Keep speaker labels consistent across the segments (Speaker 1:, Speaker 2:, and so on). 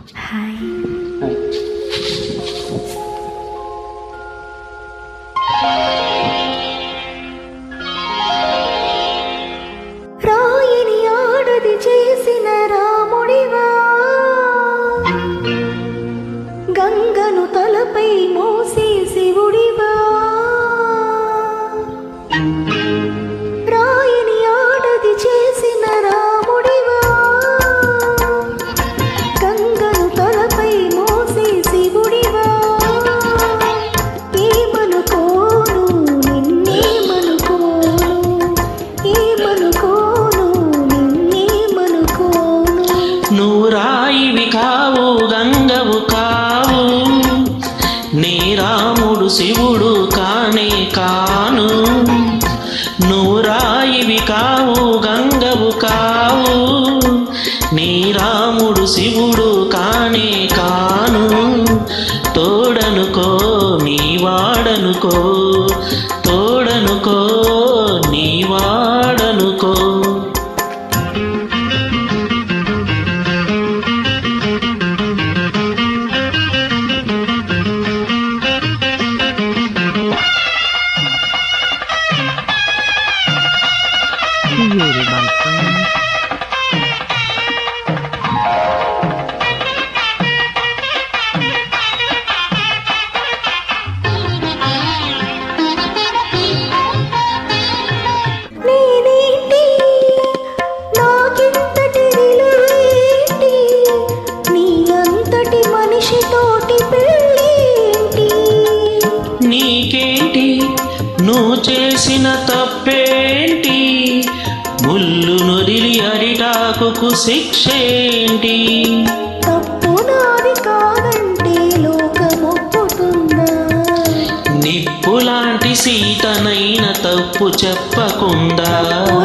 Speaker 1: Hi. రాయిని ఆడది చేసిన రాముడివా, గంగను తలపై మోసే శివుడివా. రాయిని ఆడది చేసిన రాముడివా, గంగను తలపై మోసే శివుడివా. ఏమనుకోను నిన్నేమనుకోను, ఏమనుకోను నిన్నేమనుకోను.
Speaker 2: నువ్వు రాయివి కావు గంగవు కావు, నీ రాముడు శివుడు కానే కాను. నువ్వు రాయివి కావు గంగవు కావు, నీ రాముడు శివుడు కానే కాను. తోడనుకో నీ వాడనుకో, తోడనుకో నీ వాడనుకో.
Speaker 3: Created by friends.
Speaker 1: నేనేంటి నాకింతటి విలువేంటి, నీ అంతటి మనిషితోటి పెళ్ళేంటి.
Speaker 2: నీకేంటి నువ్వు చేసిన తప్పేంటి, ముళ్ళు నొదిలి అరిటాకుకు శిక్షేంటి.
Speaker 1: తప్పు నాది కాదంటే లోకమొప్పుతుందా,
Speaker 2: నిప్పులాంటి సీతనైన తప్పు చెప్పకుండా,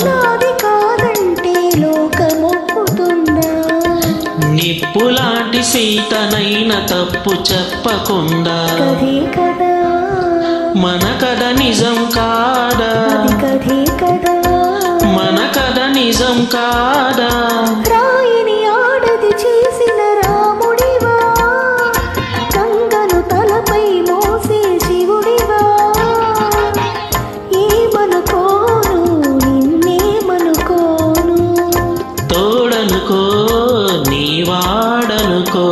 Speaker 1: నాది కాదంటే లోకమొప్పుతుందా.
Speaker 2: నిప్పులాంటి సీతనైన తప్పు చెప్పకుండా.
Speaker 1: కథే కదా
Speaker 2: మన కథ నిజం కాదా,
Speaker 1: అది కథే కదా.
Speaker 2: మన కథ నిజం కాదా.
Speaker 1: రాయిని ఆడది చేసిన రాముడివా, గంగను తలపై మోసే శివుడివా. ఏమనుకోను నిన్నేమనుకోను.
Speaker 2: తోడనుకో నీ వాడనుకో.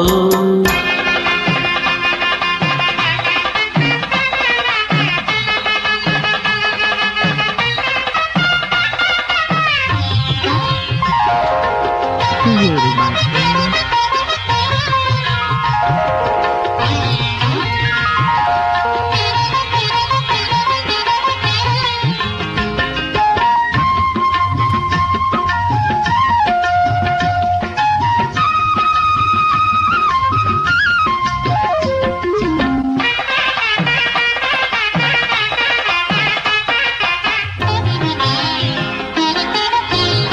Speaker 3: Created by friends.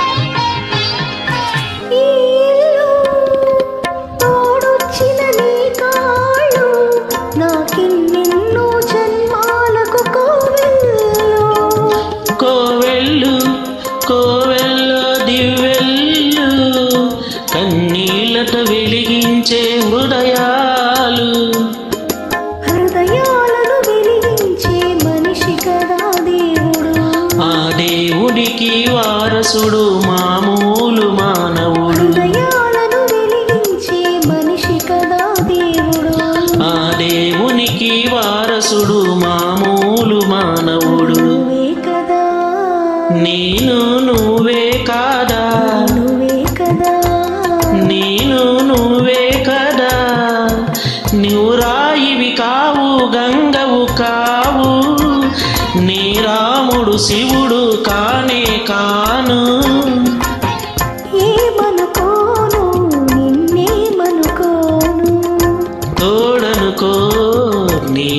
Speaker 1: ఈ ఇల్లు తోడొచ్చిన నీ కాళ్ళు, నాకిన్నెన్నో జన్మాలకు కోవెల్లో.
Speaker 2: కోవెళ్ళు కోవెల్లో దివ్వెళ్ళు, కన్నీళ్ళతో వెలిగించే హృదయాలు.
Speaker 1: హృదయాలను వెలిగించే మనిషి కదా దేవుడు.
Speaker 2: ఆ దేవుడికి వారసుడు మామూలు మానవుడు.
Speaker 1: హృదయాలను వెలిగించే మనిషి కదా దేవుడు.
Speaker 2: ఆ దేవునికి వారసుడు మామూలు మానవుడు.
Speaker 1: నువ్వే కదా,
Speaker 2: నేను నువ్వే కాదా,
Speaker 1: నువ్వే కదా.
Speaker 2: నేను నువ్వే కదా. నువ్వు రాయివి కావు గంగవు కావు, నీ రాముడు శివుడు కానే కాను.
Speaker 1: ఏమనుకోను నిన్నేమనుకోను.
Speaker 2: తోడనుకో నీ